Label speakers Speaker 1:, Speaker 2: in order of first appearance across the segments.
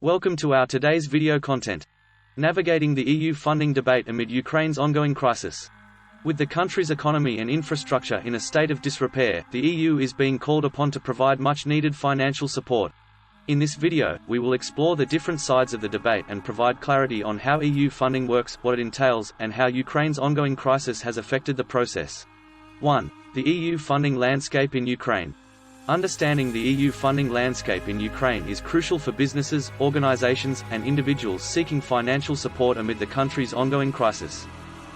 Speaker 1: Welcome to our today's video content. Navigating the EU funding debate amid Ukraine's ongoing crisis. With the country's economy and infrastructure in a state of disrepair, the EU is being called upon to provide much-needed financial support. In this video, we will explore the different sides of the debate and provide clarity on how EU funding works, what it entails, and how Ukraine's ongoing crisis has affected the process. 1. The EU funding landscape in Ukraine. Understanding the EU funding landscape in Ukraine is crucial for businesses, organizations, and individuals seeking financial support amid the country's ongoing crisis.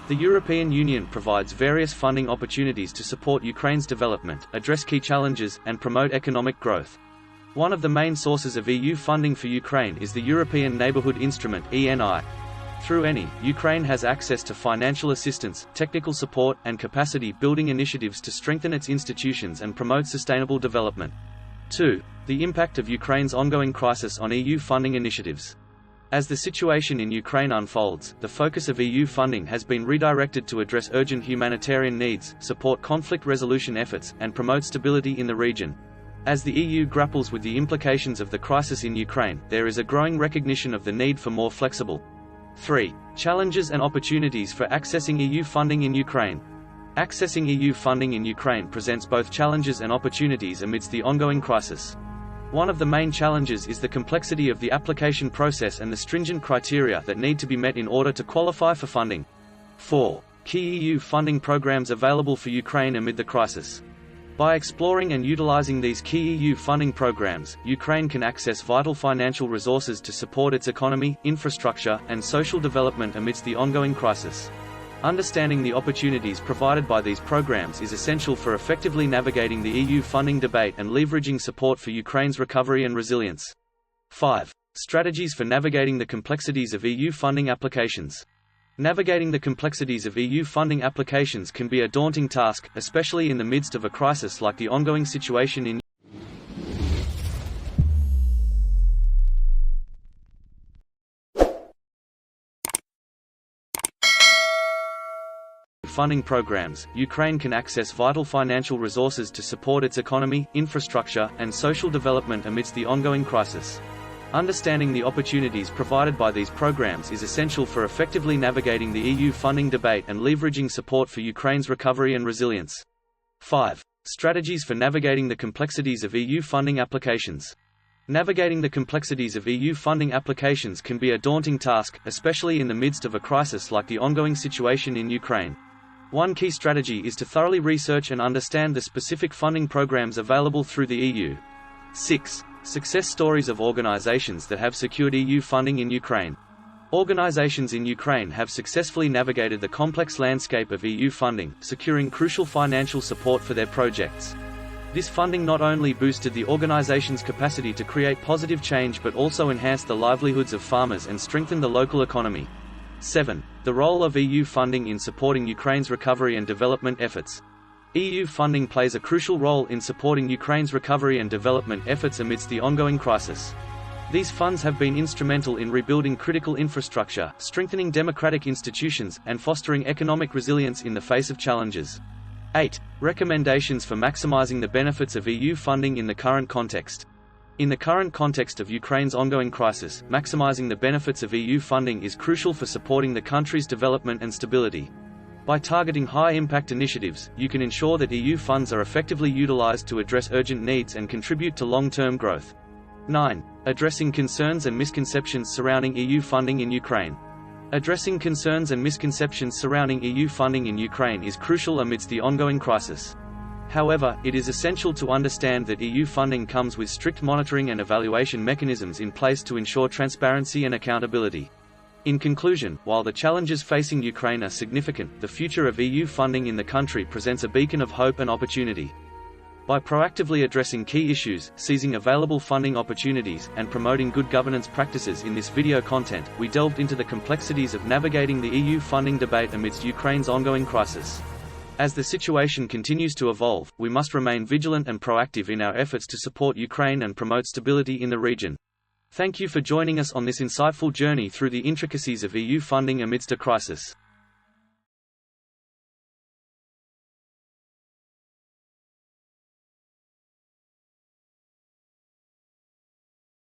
Speaker 1: The European Union provides various funding opportunities to support Ukraine's development, address key challenges, and promote economic growth. One of the main sources of EU funding for Ukraine is the European Neighbourhood Instrument (ENI). Through ENI, Ukraine has access to financial assistance, technical support, and capacity-building initiatives to strengthen its institutions and promote sustainable development. 2. The impact of Ukraine's ongoing crisis on EU funding initiatives. As the situation in Ukraine unfolds, the focus of EU funding has been redirected to address urgent humanitarian needs, support conflict resolution efforts, and promote stability in the region. As the EU grapples with the implications of the crisis in Ukraine, there is a growing recognition of the need for more flexible. 3. Challenges and opportunities for accessing EU funding in Ukraine. Accessing EU funding in Ukraine presents both challenges and opportunities amidst the ongoing crisis. One of the main challenges is the complexity of the application process and the stringent criteria that need to be met in order to qualify for funding. 4. Key EU funding programs available for Ukraine amid the crisis. By exploring and utilizing these key EU funding programs, Ukraine can access vital financial resources to support its economy, infrastructure, and social development amidst the ongoing crisis. Understanding the opportunities provided by these programs is essential for effectively navigating the EU funding debate and leveraging support for Ukraine's recovery and resilience. 5. Strategies for navigating the complexities of EU funding applications. Navigating the complexities of EU funding applications can be a daunting task, especially in the midst of a crisis like the ongoing situation in funding programs. Ukraine can access vital financial resources to support its economy, infrastructure, and social development amidst the ongoing crisis. Understanding the opportunities provided by these programs is essential for effectively navigating the EU funding debate and leveraging support for Ukraine's recovery and resilience. 5. Strategies for navigating the complexities of EU funding applications. Navigating the complexities of EU funding applications can be a daunting task, especially in the midst of a crisis like the ongoing situation in Ukraine. One key strategy is to thoroughly research and understand the specific funding programs available through the EU. 6. Success stories of organizations that have secured EU funding in Ukraine. Organizations in Ukraine have successfully navigated the complex landscape of EU funding, securing crucial financial support for their projects. This funding not only boosted the organization's capacity to create positive change but also enhanced the livelihoods of farmers and strengthened the local economy. 7. The role of EU funding in supporting Ukraine's recovery and development efforts. EU funding plays a crucial role in supporting Ukraine's recovery and development efforts amidst the ongoing crisis. These funds have been instrumental in rebuilding critical infrastructure, strengthening democratic institutions, and fostering economic resilience in the face of challenges. 8. Recommendations for maximizing the benefits of EU funding in the current context. In the current context of Ukraine's ongoing crisis, maximizing the benefits of EU funding is crucial for supporting the country's development and stability. By targeting high-impact initiatives, you can ensure that EU funds are effectively utilized to address urgent needs and contribute to long-term growth. 9. Addressing concerns and misconceptions surrounding EU funding in Ukraine. Addressing concerns and misconceptions surrounding EU funding in Ukraine is crucial amidst the ongoing crisis. However, it is essential to understand that EU funding comes with strict monitoring and evaluation mechanisms in place to ensure transparency and accountability. In conclusion, while the challenges facing Ukraine are significant, the future of EU funding in the country presents a beacon of hope and opportunity. By proactively addressing key issues, seizing available funding opportunities, and promoting good governance practices in this video content, we delved into the complexities of navigating the EU funding debate amidst Ukraine's ongoing crisis. As the situation continues to evolve, we must remain vigilant and proactive in our efforts to support Ukraine and promote stability in the region. Thank you for joining us on this insightful journey through the intricacies of EU funding amidst a crisis.